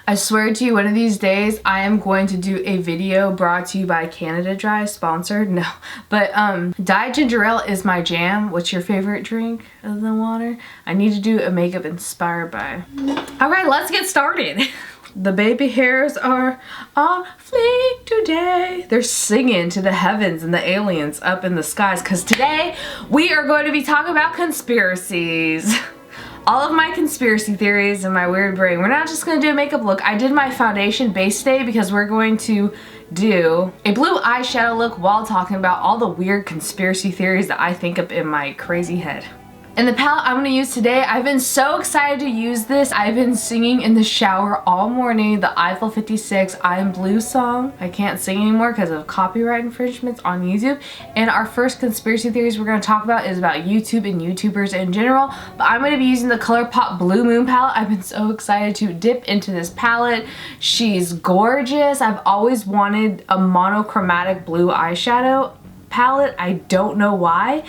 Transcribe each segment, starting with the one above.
I swear to you, one of these days I am going to do a video brought to you by Canada Dry, sponsored, no. But Diet Ginger Ale is my jam. What's your favorite drink other than water? I need to do a makeup inspired by. All right, let's get started. The baby hairs are on fleek today. They're singing to the heavens and the aliens up in the skies because today we are going to be talking about conspiracies. All of my conspiracy theories in my weird brain. We're not just going to do a makeup look. I did my foundation base day because we're going to do a blue eyeshadow look while talking about all the weird conspiracy theories that I think up in my crazy head. And the palette I'm going to use today, I've been so excited to use this. I've been singing in the shower all morning the Eiffel 56 I Am Blue song. I can't sing anymore because of copyright infringements on YouTube. And our first conspiracy theories we're going to talk about is about YouTube and YouTubers in general. But I'm going to be using the ColourPop Blue Moon palette. I've been so excited to dip into this palette. She's gorgeous. I've always wanted a monochromatic blue eyeshadow palette. I don't know why.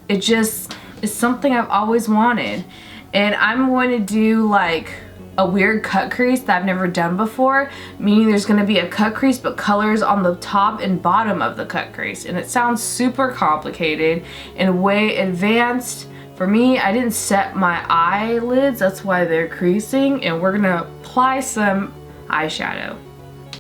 It just... it's something I've always wanted. And I'm going to do like a weird cut crease that I've never done before, meaning there's going to be a cut crease but colors on the top and bottom of the cut crease. And it sounds super complicated and way advanced. For me, I didn't set my eyelids, that's why they're creasing, and we're gonna apply some eyeshadow.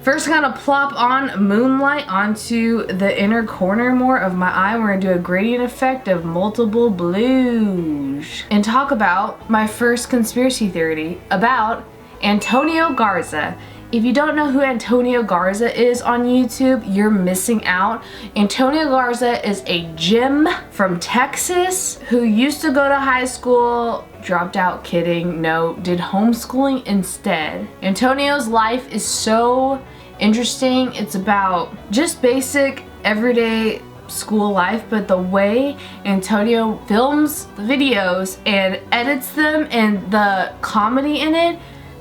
First, I'm gonna plop on Moonlight onto the inner corner more of my eye. We're gonna do a gradient effect of multiple blues. And talk about my first conspiracy theory about Antonio Garza. If you don't know who Antonio Garza is on YouTube, you're missing out. Antonio Garza is a gym from Texas who used to go to high school, dropped out, kidding, no, did homeschooling instead. Antonio's life is so interesting. It's about just basic everyday school life, but the way Antonio films the videos and edits them and the comedy in it,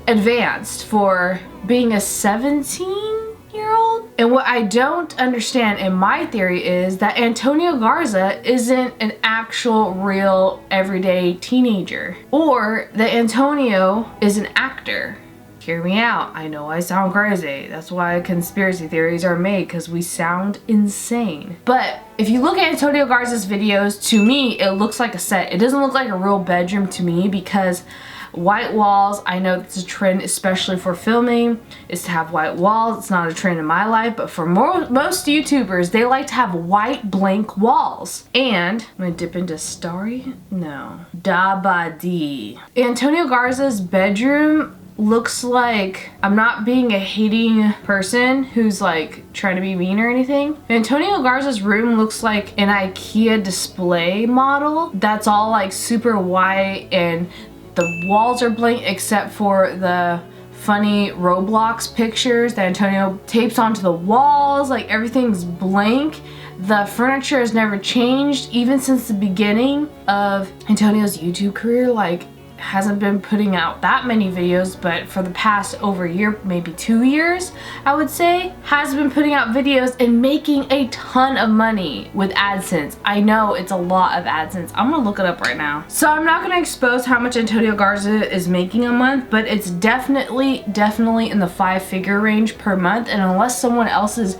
advanced for being a 17-year-old. And what I don't understand in my theory is that Antonio Garza isn't an actual real everyday teenager, or that Antonio is an actor. Hear me out. I know I sound crazy. That's why conspiracy theories are made, because we sound insane. But if you look at Antonio Garza's videos, to me, it looks like a set. It doesn't look like a real bedroom to me, because white walls, I know it's a trend, especially for filming, is to have white walls. It's not a trend in my life, but for most YouTubers, they like to have white blank walls. And I'm gonna dip into Starry? No. Da Ba Dee. Antonio Garza's bedroom looks like, I'm not being a hating person who's like trying to be mean or anything. Antonio Garza's room looks like an IKEA display model that's all like super white and the walls are blank except for the funny Roblox pictures that Antonio tapes onto the walls. Like everything's blank. The furniture has never changed even since the beginning of Antonio's YouTube career. Like, hasn't been putting out that many videos, but for the past over a year, maybe 2 years, I would say, has been putting out videos and making a ton of money with AdSense. I know it's a lot of AdSense. I'm gonna look it up right now. So I'm not gonna expose how much Antonio Garza is making a month, but it's definitely in the 5-figure range per month. And unless someone else is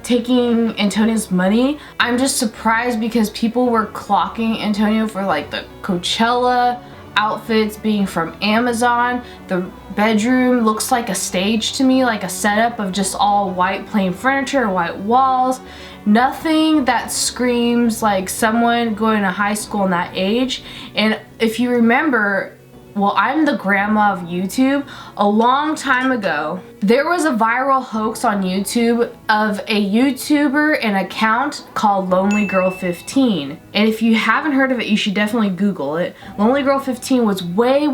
taking Antonio's money, I'm just surprised because people were clocking Antonio for like the Coachella outfits being from Amazon. The bedroom looks like a stage to me, like a setup of just all white plain furniture, white walls. Nothing that screams like someone going to high school in that age. And if you remember, well, I'm the grandma of YouTube. A long time ago, there was a viral hoax on YouTube of a YouTuber and account called Lonely Girl 15. And if you haven't heard of it, you should definitely Google it. Lonely Girl 15 was way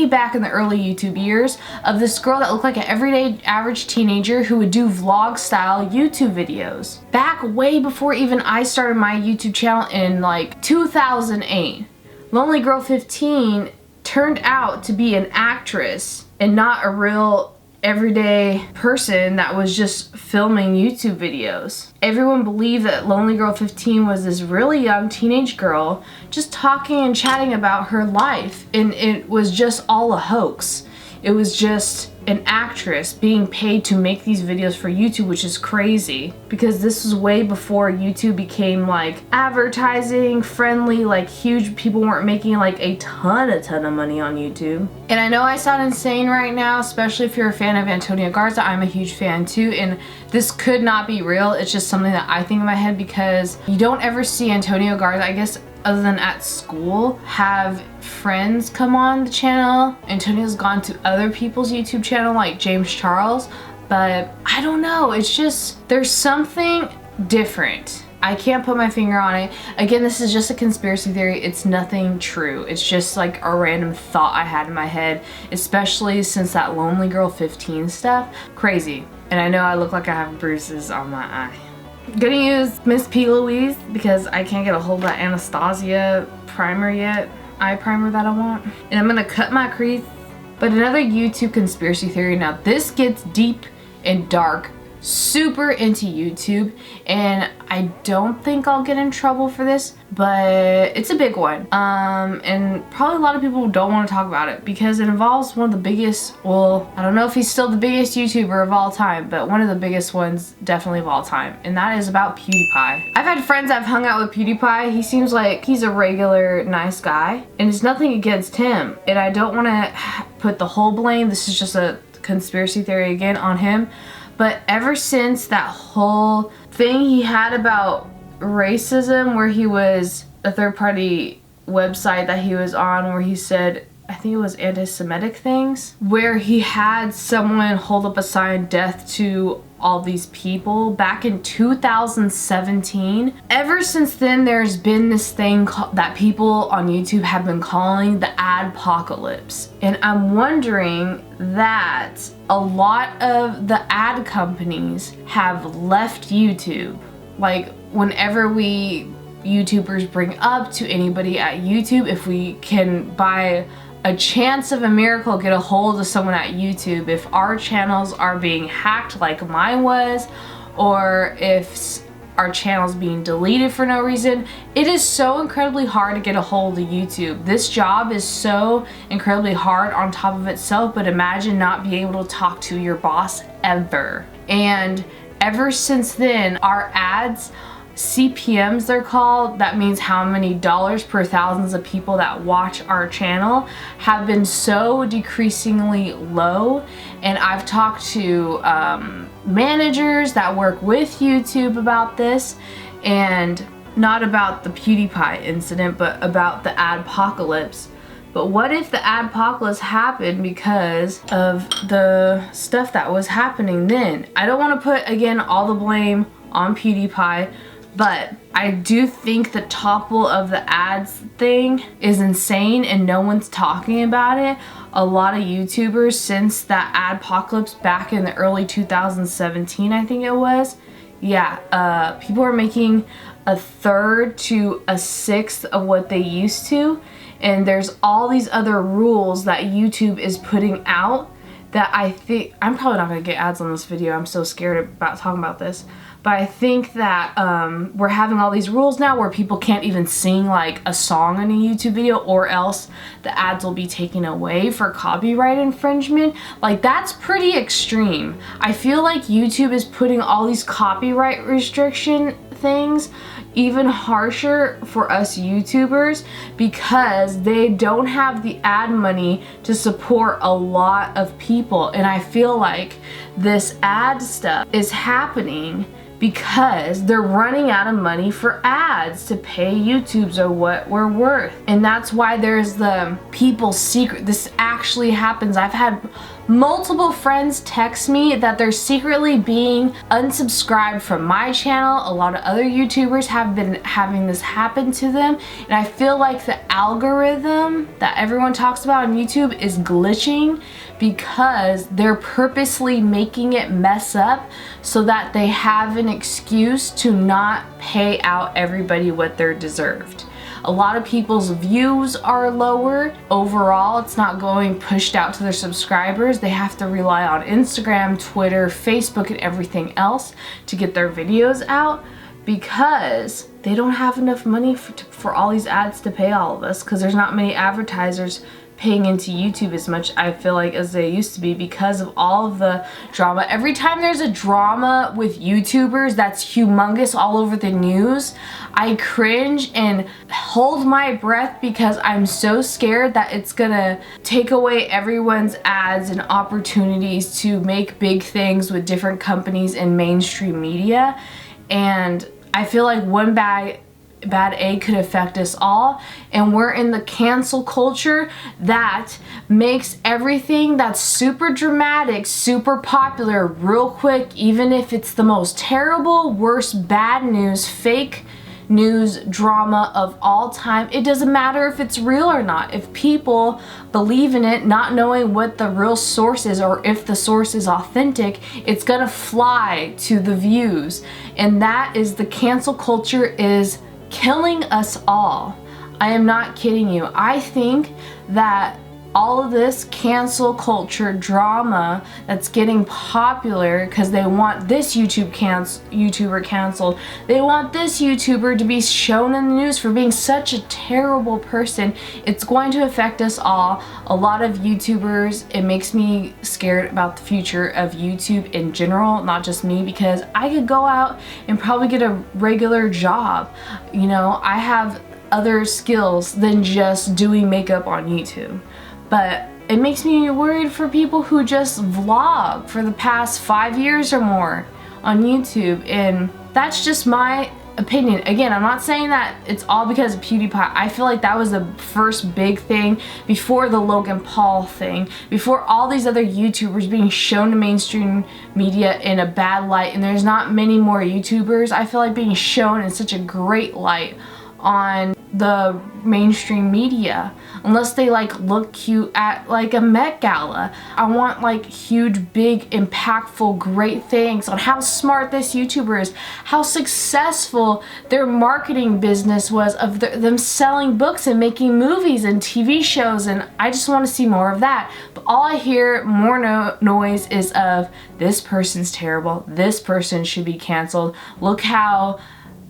back in the early YouTube years of this girl that looked like an everyday average teenager who would do vlog style YouTube videos. Back way before even I started my YouTube channel in like 2008. Lonely Girl 15 turned out to be an actress and not a real everyday person that was just filming YouTube videos. Everyone believed that Lonely Girl 15 was this really young teenage girl just talking and chatting about her life, and it was just all a hoax. It was just an actress being paid to make these videos for YouTube, which is crazy because this was way before YouTube became like advertising friendly, like huge. People weren't making like a ton of money on YouTube. And I know I sound insane right now, especially if you're a fan of Antonio Garza. I'm a huge fan too, and this could not be real. It's just something that I think in my head because you don't ever see Antonio Garza, I guess other than at school, have friends come on the channel. Antonio's gone to other people's YouTube channel like James Charles, but I don't know, it's just, there's something different. I can't put my finger on it. Again, this is just a conspiracy theory. It's nothing true. It's just like a random thought I had in my head, especially since that Lonely Girl 15 stuff. Crazy. And I know I look like I have bruises on my eye. Gonna use Miss P.Louise because I can't get a hold of that Anastasia primer yet. Eye primer that I want. And I'm gonna cut my crease. But another YouTube conspiracy theory. Now this gets deep and dark, super into YouTube, and I don't think I'll get in trouble for this, but it's a big one. And probably a lot of people don't want to talk about it because it involves one of the biggest, well, I don't know if he's still the biggest YouTuber of all time, but one of the biggest ones definitely of all time, and that is about Pewdiepie. I've had friends that have hung out with Pewdiepie. He seems like he's a regular nice guy, and it's nothing against him, and I don't want to put the whole blame, this is just a conspiracy theory again, on him. But ever since that whole thing he had about racism, where he was a third-party website that he was on where he said, I think it was anti-Semitic things, where he had someone hold up a sign, death to all these people, back in 2017. Ever since then, there's been this thing that people on YouTube have been calling the adpocalypse. And I'm wondering that a lot of the ad companies have left YouTube. Like whenever we YouTubers bring up to anybody at YouTube, if we can by a chance of a miracle get a hold of someone at YouTube, if our channels are being hacked like mine was, or if our channel's being deleted for no reason, it is so incredibly hard to get a hold of YouTube. This job is so incredibly hard on top of itself, but imagine not being able to talk to your boss ever. And ever since then, our ads, CPMs they're called, that means how many dollars per thousands of people that watch our channel, have been so decreasingly low. And I've talked to managers that work with YouTube about this, and not about the Pewdiepie incident, but about the adpocalypse. But what if the adpocalypse happened because of the stuff that was happening then? I don't want to put, again, all the blame on Pewdiepie, but I do think the topple of the ads thing is insane and no one's talking about it. A lot of YouTubers since that adpocalypse back in the early 2017, I think it was, yeah, people are making a third to a sixth of what they used to. And there's all these other rules that YouTube is putting out that I think, I'm probably not gonna get ads on this video, I'm so scared about talking about this, but I think that we're having all these rules now where people can't even sing like a song in a YouTube video, or else the ads will be taken away for copyright infringement. Like, that's pretty extreme. I feel like YouTube is putting all these copyright restriction things even harsher for us YouTubers because they don't have the ad money to support a lot of people. And I feel like this ad stuff is happening because they're running out of money for ads to pay YouTubes or what we're worth. And that's why there's the people secret. This actually happens. I've had multiple friends text me that they're secretly being unsubscribed from my channel. A lot of other YouTubers have been having this happen to them. And I feel like the algorithm that everyone talks about on YouTube is glitching because they're purposely making it mess up so that they have an excuse to not pay out everybody what they're deserved. A lot of people's views are lower. Overall, it's not going pushed out to their subscribers. They have to rely on Instagram, Twitter, Facebook, and everything else to get their videos out because they don't have enough money for all these ads to pay all of us, because there's not many advertisers paying into YouTube as much, I feel like, as they used to be, because of all of the drama. Every time there's a drama with YouTubers that's humongous all over the news, I cringe and hold my breath because I'm so scared that it's gonna take away everyone's ads and opportunities to make big things with different companies in mainstream media. And I feel like one bad egg could affect us all, and we're in the cancel culture that makes everything that's super dramatic, super popular real quick, even if it's the most terrible, worst, bad news, fake news drama of all time. It doesn't matter if it's real or not. If people believe in it, not knowing what the real source is or if the source is authentic, it's gonna fly to the views. And that is, the cancel culture is killing us all. I am not kidding you. I think that all of this cancel culture drama that's getting popular because they want this YouTuber canceled, they want this YouTuber to be shown in the news for being such a terrible person, it's going to affect us all. A lot of YouTubers, it makes me scared about the future of YouTube in general, not just me, because I could go out and probably get a regular job. You know, I have other skills than just doing makeup on YouTube. But it makes me worried for people who just vlog for the past 5 years or more on YouTube, and that's just my opinion. Again, I'm not saying that it's all because of PewDiePie. I feel like that was the first big thing before the Logan Paul thing, before all these other YouTubers being shown to mainstream media in a bad light, and there's not many more YouTubers, I feel like, being shown in such a great light on the mainstream media, unless they like look cute at like a Met Gala. I want like huge, big, impactful, great things on how smart this YouTuber is, how successful their marketing business was of them selling books and making movies and TV shows, and I just want to see more of that. But all I hear more noise is of, this person's terrible, this person should be canceled, look how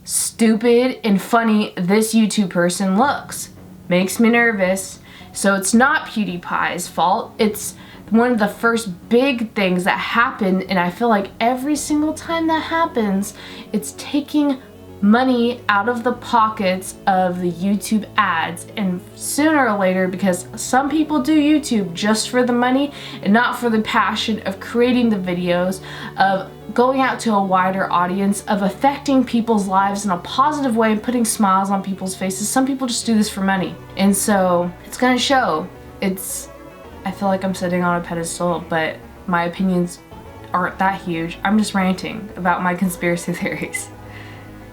stupid and funny this YouTube person looks. Makes me nervous. So it's not PewDiePie's fault. It's one of the first big things that happened, and I feel like every single time that happens, it's taking money out of the pockets of the YouTube ads. And sooner or later, because some people do YouTube just for the money and not for the passion of creating the videos, of going out to a wider audience, of affecting people's lives in a positive way and putting smiles on people's faces. Some people just do this for money, and so it's gonna show. I feel like I'm sitting on a pedestal, but my opinions aren't that huge. I'm just ranting about my conspiracy theories.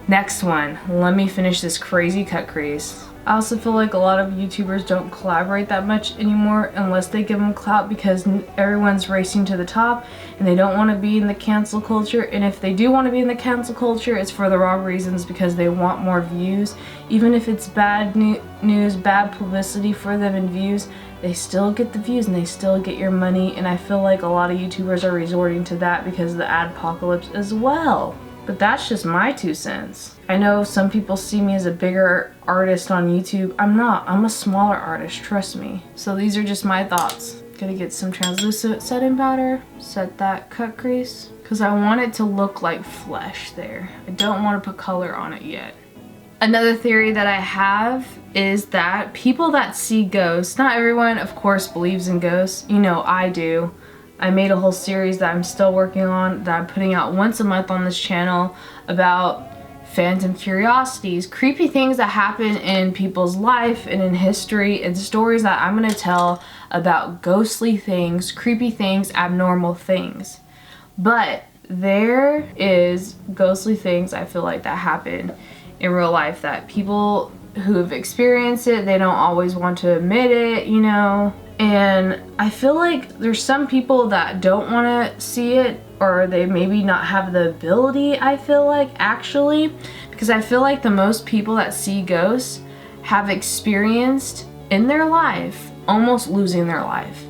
Next one, let me finish this crazy cut crease. I also feel like a lot of YouTubers don't collaborate that much anymore unless they give them clout, because everyone's racing to the top and they don't want to be in the cancel culture. And if they do want to be in the cancel culture, it's for the wrong reasons, because they want more views. Even if it's bad news, bad publicity for them and views, they still get the views and they still get your money. And I feel like a lot of YouTubers are resorting to that because of the ad apocalypse as well. But that's just my 2 cents. I know some people see me as a bigger artist on YouTube. I'm not. I'm a smaller artist, trust me. So these are just my thoughts. Gonna get some translucent setting powder, set that cut crease, because I want it to look like flesh there. I don't want to put color on it yet. Another theory that I have is that people that see ghosts, not everyone of course believes in ghosts. You know, I do. I made a whole series that I'm still working on, that I'm putting out once a month on this channel, about phantom curiosities, creepy things that happen in people's life and in history, and stories that I'm going to tell about ghostly things, creepy things, abnormal things. But there is ghostly things, I feel like, that happen in real life that people who have experienced it, they don't always want to admit it, you know. And I feel like there's some people that don't want to see it, or they maybe not have the ability, I feel like, actually, because I feel like the most people that see ghosts have experienced in their life almost losing their life.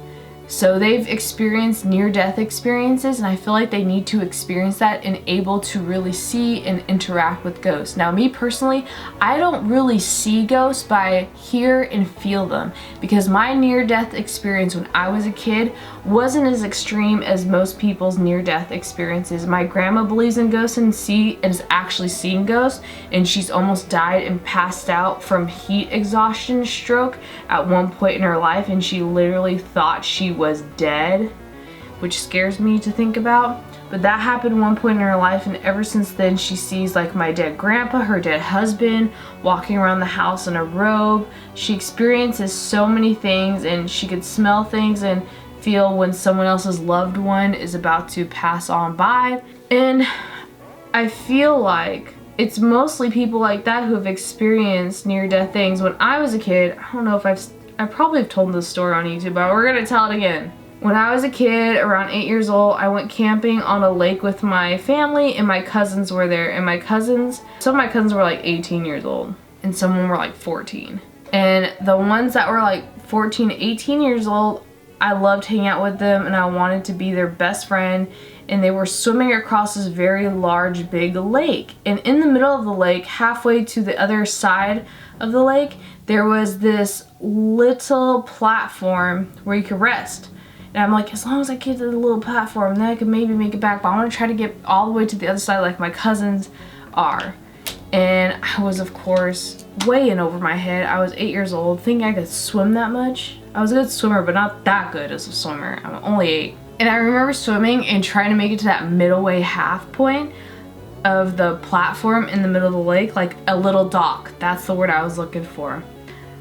So they've experienced near-death experiences, and I feel like they need to experience that and able to really see and interact with ghosts. Now, me personally, I don't really see ghosts, but I hear and feel them, because my near-death experience when I was a kid wasn't as extreme as most people's near-death experiences. My grandma believes in ghosts and has actually seen ghosts, and she's almost died and passed out from heat exhaustion stroke at one point in her life, and she literally thought she was dead, which scares me to think about. But that happened one point in her life, and ever since then she sees like my dead grandpa, her dead husband, walking around the house in a robe. She experiences so many things, and she could smell things and feel when someone else's loved one is about to pass on by. And I feel like it's mostly people like that who have experienced near-death things. When I was a kid, I don't know if I probably have told this story on YouTube, but we're gonna tell it again. When I was a kid, around 8 years old, I went camping on a lake with my family, and my cousins were there. And some of my cousins were like 18 years old, and some of them were like 14. And the ones that were like 14, 18 years old, I loved hanging out with them, and I wanted to be their best friend. And they were swimming across this very large, big lake. And in the middle of the lake, halfway to the other side of the lake, there was this little platform where you could rest. And I'm like, as long as I get to the little platform, then I could maybe make it back. But I want to try to get all the way to the other side like my cousins are. And I was, of course, way in over my head. I was 8 years old, thinking I could swim that much. I was a good swimmer, but not that good as a swimmer. I'm only 8. And I remember swimming and trying to make it to that midway half point of the platform in the middle of the lake, like a little dock. That's the word I was looking for.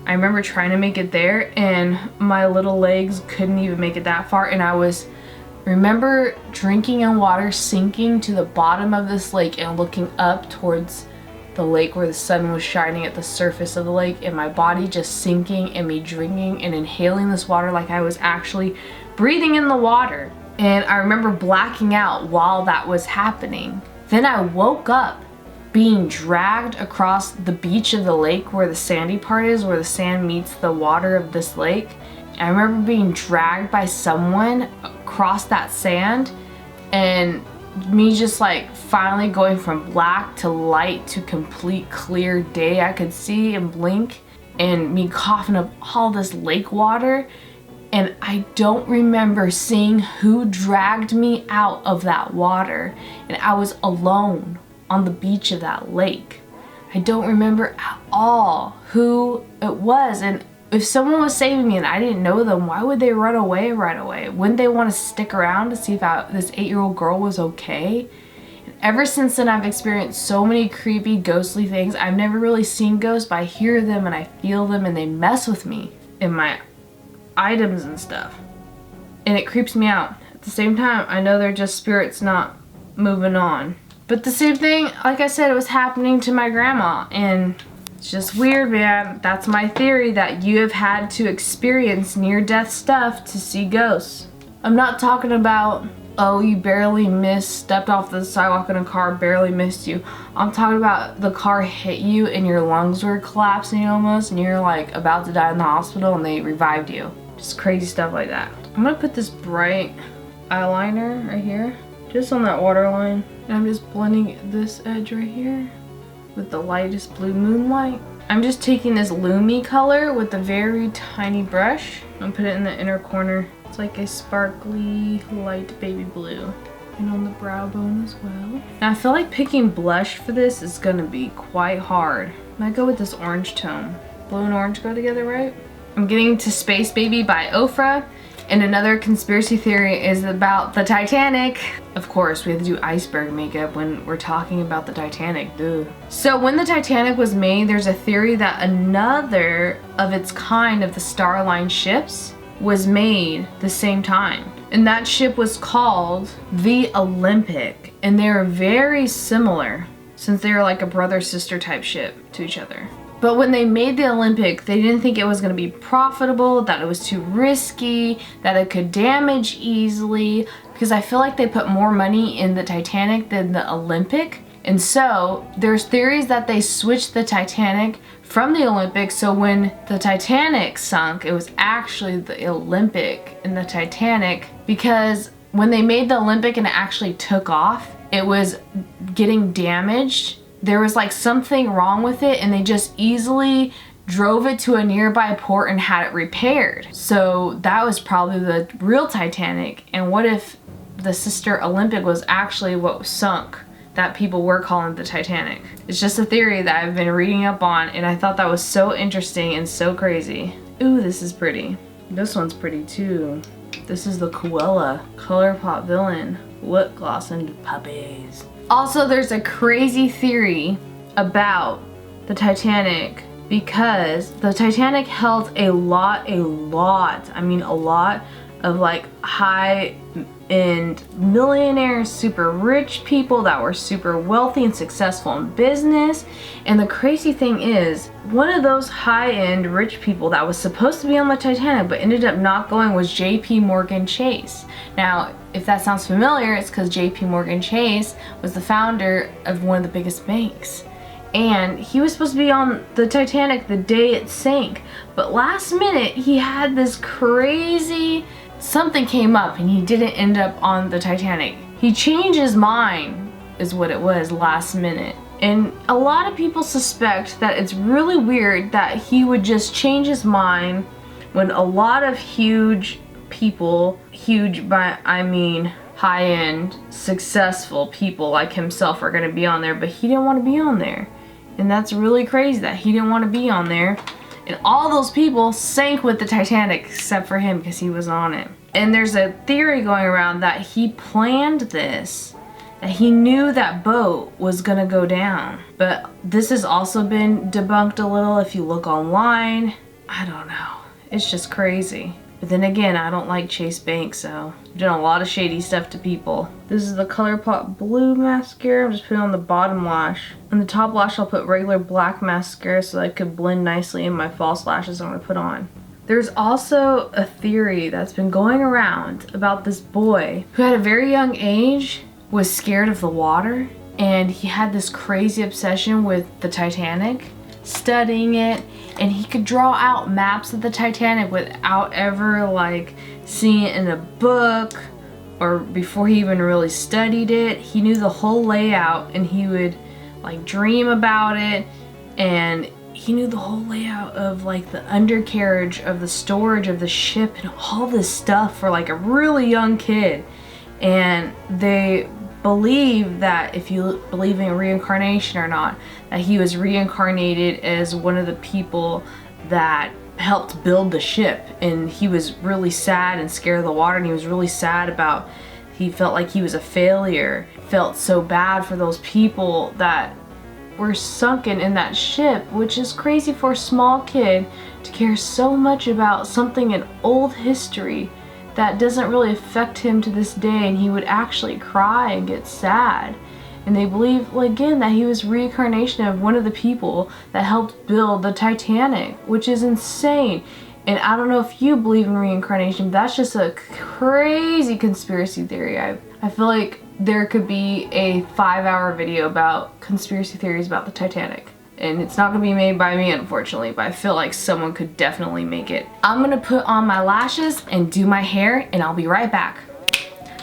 I remember trying to make it there, and my little legs couldn't even make it that far. And I remember drinking in water, sinking to the bottom of this lake and looking up towards the lake where the sun was shining at the surface of the lake, and my body just sinking, and me drinking and inhaling this water like I was actually breathing in the water. And I remember blacking out while that was happening. Then I woke up being dragged across the beach of the lake where the sandy part is, where the sand meets the water of this lake. I remember being dragged by someone across that sand, and me just like finally going from black to light to complete clear day I could see and blink, and me coughing up all this lake water. And I don't remember seeing who dragged me out of that water, and I was alone on the beach of that lake. I don't remember at all who it was, and if someone was saving me and I didn't know them, why would they run away right away? Wouldn't they want to stick around to see if this 8-year-old girl was okay? And ever since then, I've experienced so many creepy, ghostly things. I've never really seen ghosts, but I hear them and I feel them, and they mess with me in my items and stuff. And it creeps me out. At the same time, I know they're just spirits not moving on. But the same thing, like I said, it was happening to my grandma, and it's just weird, man. That's my theory, that you have had to experience near-death stuff to see ghosts. I'm not talking about, oh, you barely stepped off the sidewalk in a car, barely missed you. I'm talking about the car hit you and your lungs were collapsing almost, and you're like about to die in the hospital and they revived you. Just crazy stuff like that. I'm gonna put this bright eyeliner right here, just on that waterline. And I'm just blending this edge right here with the lightest blue moonlight. I'm just taking this Lumi color with a very tiny brush and put it in the inner corner. It's like a sparkly light baby blue. And on the brow bone as well. Now I feel like picking blush for this is gonna be quite hard. I might go with this orange tone. Blue and orange go together, right? I'm getting to Space Baby by Ofra. And another conspiracy theory is about the Titanic. Of course, we have to do iceberg makeup when we're talking about the Titanic, duh. So when the Titanic was made, there's a theory that another of its kind of the Star Line ships was made the same time. And that ship was called the Olympic. And they're very similar, since they're like a brother-sister type ship to each other. But when they made the Olympic, they didn't think it was going to be profitable, that it was too risky, that it could damage easily, because I feel like they put more money in the Titanic than the Olympic. And so there's theories that they switched the Titanic from the Olympic, so when the Titanic sunk, it was actually the Olympic in the Titanic, because when they made the Olympic and it actually took off, it was getting damaged. There was like something wrong with it, and they just easily drove it to a nearby port and had it repaired. So that was probably the real Titanic. And what if the sister Olympic was actually what sunk that people were calling the Titanic? It's just a theory that I've been reading up on, and I thought that was so interesting and so crazy. Ooh, this is pretty. This one's pretty too. This is the Cruella ColourPop villain. Lip gloss and puppies. Also, there's a crazy theory about the Titanic, because the Titanic held a lot of like high-end millionaires, super rich people that were super wealthy and successful in business. And the crazy thing is, one of those high-end rich people that was supposed to be on the Titanic but ended up not going was J.P. Morgan Chase. Now, if that sounds familiar, it's because J.P. Morgan Chase was the founder of one of the biggest banks. And he was supposed to be on the Titanic the day it sank. But last minute, he had this crazy something came up and he didn't end up on the Titanic. He changed his mind, is what it was, last minute. And a lot of people suspect that it's really weird that he would just change his mind when a lot of huge people, huge by I mean high-end, successful people like himself are going to be on there, but he didn't want to be on there. And that's really crazy that he didn't want to be on there. And all those people sank with the Titanic except for him because he was on it. And there's a theory going around that he planned this, that he knew that boat was gonna go down. But this has also been debunked a little if you look online. I don't know. It's just crazy. But then again, I don't like Chase Bank, so I've done a lot of shady stuff to people. This is the ColourPop Blue mascara. I'm just putting on the bottom lash. On the top lash, I'll put regular black mascara so that I could blend nicely in my false lashes I'm gonna put on. There's also a theory that's been going around about this boy who at a very young age was scared of the water, and he had this crazy obsession with the Titanic, studying it, and he could draw out maps of the Titanic without ever like seeing it in a book or before he even really studied it. He knew the whole layout, and he would like dream about it, and he knew the whole layout of like the undercarriage of the storage of the ship and all this stuff for like a really young kid. And they believe that, if you believe in reincarnation or not, that he was reincarnated as one of the people that helped build the ship, and he was really sad and scared of the water, and he was really sad about, he felt like he was a failure, felt so bad for those people that were sunken in that ship, which is crazy for a small kid to care so much about something in old history that doesn't really affect him to this day, and he would actually cry and get sad. And they believe, well, again, that he was reincarnation of one of the people that helped build the Titanic, which is insane. And I don't know if you believe in reincarnation, but that's just a crazy conspiracy theory. I feel like there could be a 5-hour video about conspiracy theories about the Titanic. And it's not gonna be made by me, unfortunately, but I feel like someone could definitely make it. I'm gonna put on my lashes and do my hair, and I'll be right back.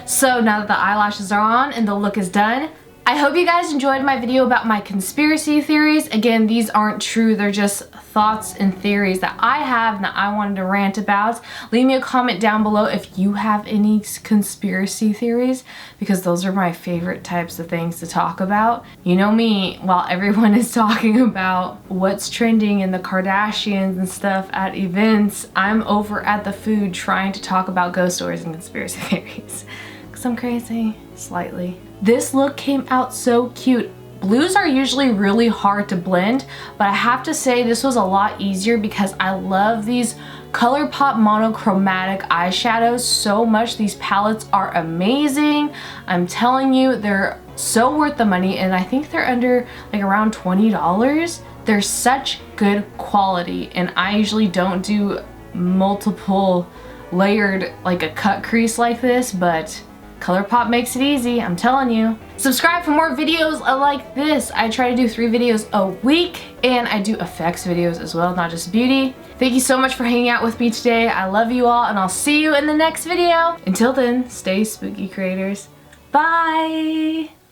So now that the eyelashes are on and the look is done, I hope you guys enjoyed my video about my conspiracy theories. Again, these aren't true, they're just thoughts and theories that I have and that I wanted to rant about. Leave me a comment down below if you have any conspiracy theories, because those are my favorite types of things to talk about. You know me, while everyone is talking about what's trending in the Kardashians and stuff at events, I'm over at the food trying to talk about ghost stories and conspiracy theories. Because I'm crazy, slightly. This look came out so cute. Blues are usually really hard to blend, but I have to say this was a lot easier because I love these ColourPop monochromatic eyeshadows so much. These palettes are amazing. I'm telling you, they're so worth the money, and I think they're under like around $20. They're such good quality, and I usually don't do multiple layered like a cut crease like this, but ColourPop makes it easy, I'm telling you. Subscribe for more videos like this. I try to do 3 videos a week, and I do effects videos as well, not just beauty. Thank you so much for hanging out with me today. I love you all, and I'll see you in the next video. Until then, stay spooky, creators. Bye!